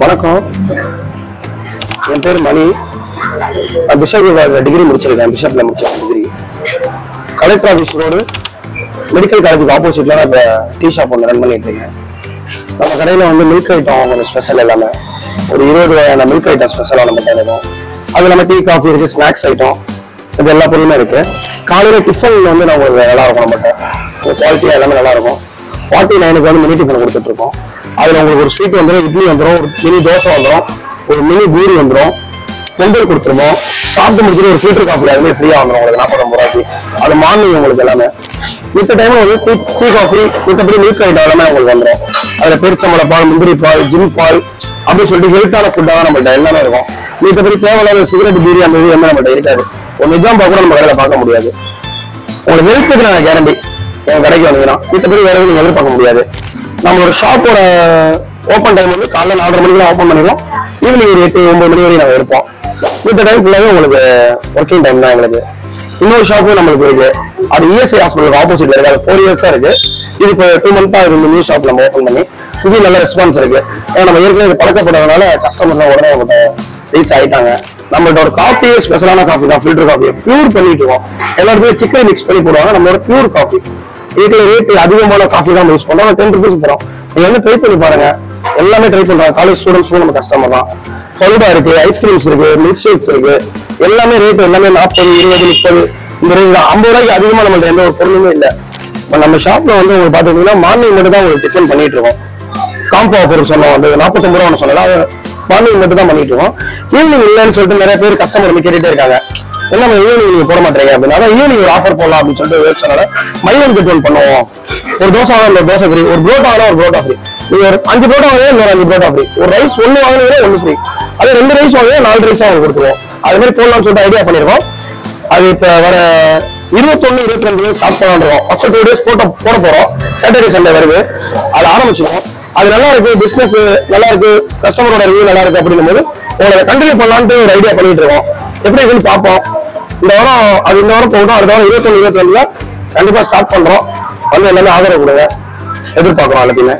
வணக்கம், என் பேர் மணி. Bishop degree முடிச்சிருக்கேன். பிஷப்ல முடிச்சேன் degree. Collector office road medical காலேஜுக்கு ஆப்போசிட்ல நான் இப்போ டீ ஷாப் ஒன்று ரன் பண்ணிட்டு இருக்கேன். நம்ம கடையில் வந்து மில்க் ஐட்டம் கொஞ்சம் ஸ்பெஷல் எல்லாமே ஒரு 20 வகையான மில்க் ஐட்டம் ஸ்பெஷலாக நம்ம கிடைக்கும். அது இல்லாமல் டீ காஃபி இருக்குது, ஸ்நாக்ஸ் ஐட்டம், இது எல்லா பொருளுமே இருக்குது. காலையில் டிஃபன் வந்து நான் உங்களுக்கு நல்லா இருக்கும். நம்மகிட்ட குவாலிட்டியாக எல்லாமே நல்லா இருக்கும். 49க்கு வந்து மினி டிஃபன் கொடுத்துட்ருக்கோம். அதில் உங்களுக்கு ஒரு ஸ்வீட் வந்துடும், இட்லி வந்துடும், ஒரு மினி தோசை வந்துடும், ஒரு மினி பூரி வந்துடும், பொங்கல் கொடுத்துருவோம். சாப்பிட்டு முடிச்சுட்டு ஒரு ஃபில்டர் காஃபி அதுவே ஃப்ரீயாக வந்துடும் உங்களுக்கு 49 ரூபாய்க்கு. அது மார்னிங் உங்களுக்கு எல்லாமே. மித்த டைம்ல வந்து டீ காஃபி மித்தபடி மில்க் ஐட்டம் எல்லாமே உங்களுக்கு வந்துடும். அதில் பெருச்சம்பளை பால், முந்திரி பால், ஜிம் பால் அப்படின்னு சொல்லிட்டு ஹெல்த்தான ஃபுட்டாக தான் நம்மகிட்ட எல்லாமே இருக்கும். மித்தபடி தேவையில்லாத சிகரெட் பீடி அந்த இது எல்லாமே நம்மகிட்ட இருக்காது. ஒரு நிஜாம்பா கூட நம்ம கடையில் பார்க்க முடியாது. உங்களுக்கு ஹெல்த்துக்கு நான் கேரண்டி என் கடைக்கு வந்தீங்கன்னா மித்தபடி வேற எதுவும் எதிர்பார்க்க முடியாது. நம்மளோட ஷாப்போட ஓப்பன் டைம் வந்து காலைல 4:30 மணிக்கு ஓப்பன் பண்ணிடுவோம். ஈவினிங் ஒரு 8-9 மணி வரையும் நாங்கள் இருப்போம். மித்த டைம் ஃபுல்லாகவே உங்களுக்கு ஒர்க்கிங் டைம் தான் எங்களுக்கு. இன்னொரு ஷாப்பும் நம்மளுக்கு இருக்கு. அது இஎஸ்ஐ ஹாஸ்பிட்டலுக்கு ஆப்போசிட்ல இருக்கு. அது 4 இயர்ஸா இருக்கு. இது இப்போ 2 மந்த்தாக இருக்கு. நியூ ஷாப் நம்ம ஓப்பன் பண்ணி இது நல்ல ரெஸ்பான்ஸ் இருக்கு. ஏன்னா நம்ம ஏற்கனவே பழக்கப்படுறதுனால கஸ்டமர்ஸ் உடனே நம்மகிட்ட ரீச் ஆயிட்டாங்க. நம்மள்ட்ட ஒரு காஃபியே ஸ்பெஷலான காஃபி தான், ஃபில்டர் காஃபியை பியூர் பண்ணிட்டு இருக்கோம். எல்லாருமே சிக்கன் மிக்ஸ் பண்ணி போடுவாங்க. நம்மளோட பியூர் காஃபி. வீட்டில் ரேட்டு அதிகமான காஃபி தான் யூஸ் பண்ணுறோம். 10 rupees தரோம். நீங்க வந்து ட்ரை பண்ணி பாருங்க. எல்லாமே ட்ரை பண்றாங்க. காலேஜ் ஸ்டூடெண்ட்ஸும் நம்ம கஸ்டமர் தான். ஃபலூடா இருக்கு, ஐஸ்கிரீம்ஸ் இருக்கு, மில்க் ஷேக்ஸ் இருக்கு. எல்லாமே ரேட் எல்லாமே 40, 20, 30 இந்த ரேட் தான். 50 ரூபாய்க்கு அதிகமா நம்மள்ட்ட எந்த ஒரு பொருளுமே இல்லை. நம்ம ஷாப்ல வந்து உங்களுக்கு பாத்தீங்கன்னா மார்னிங் மட்டும் தான் உங்களுக்கு டிஃபன் பண்ணிட்டு இருக்கோம். காம்போ ஆஃபர் சொன்னோம், அந்த 49 ரூபா சொன்னோம். மார்னிங் மட்டும் தான் பண்ணிட்டு இருக்கோம். ஈவினிங் இல்லைன்னு சொல்லிட்டு நிறைய பேர் கஸ்டமர் வந்து கேட்டுட்டே இருக்காங்க. என்ன ஈவினிங் நீங்க போட மாட்டீங்க அப்படின்னா ஈவினிங் ஒரு ஆஃபர் போடலாம் அப்படின்னு சொல்லிட்டு சொன்னால மைலன் கெட் பண்ணுவோம். ஒரு தோசை வாங்க, ஒரு தோசை ஃப்ரீ. ஒரு புரோட்டா வாங்க, ஒரு புரோட்டா ஃப்ரீ. நீங்க ஒரு 5 புரோட்டா வாங்க, இன்னொரு 5 புரோட்டா ஃப்ரீ. ஒரு ரைஸ் 1 வாங்கினீங்க, 1 ஃப்ரீ. அதே 2 ரைஸ் வாங்க, 4 ரைஸ் அவங்க கொடுத்துருவோம். அது மாதிரி போடலாம்னு சொல்லிட்டு ஐடியா பண்ணிருக்கோம். அது இப்ப வர 21, 22 ஸ்டார்ட் பண்ணலாம். ஃபர்ஸ்ட் 2 டேஸ் போட போறோம். சாட்டர்டே சண்டே வருது. அது ஆரம்பிச்சிடும். அது நல்லா இருக்கு, பிசினஸ் நல்லா இருக்கு, கஸ்டமரோட ரிவ்யூ நல்லா இருக்கு அப்படிங்கும் போது உங்களை கண்டினியூ பண்ணலான்ட்டு ஒரு ஐடியா பண்ணிட்டு இருக்கோம். எப்படி இருக்குன்னு பார்ப்போம். இந்த வாரம் போகணும். அடுத்த வாரம் 21, 22 கண்டிப்பா ஸ்டார்ட் பண்றோம். வந்து எல்லாமே ஆதரவு கொடுங்க. எதிர்பார்க்கிறோம் எல்லாத்தையுமே.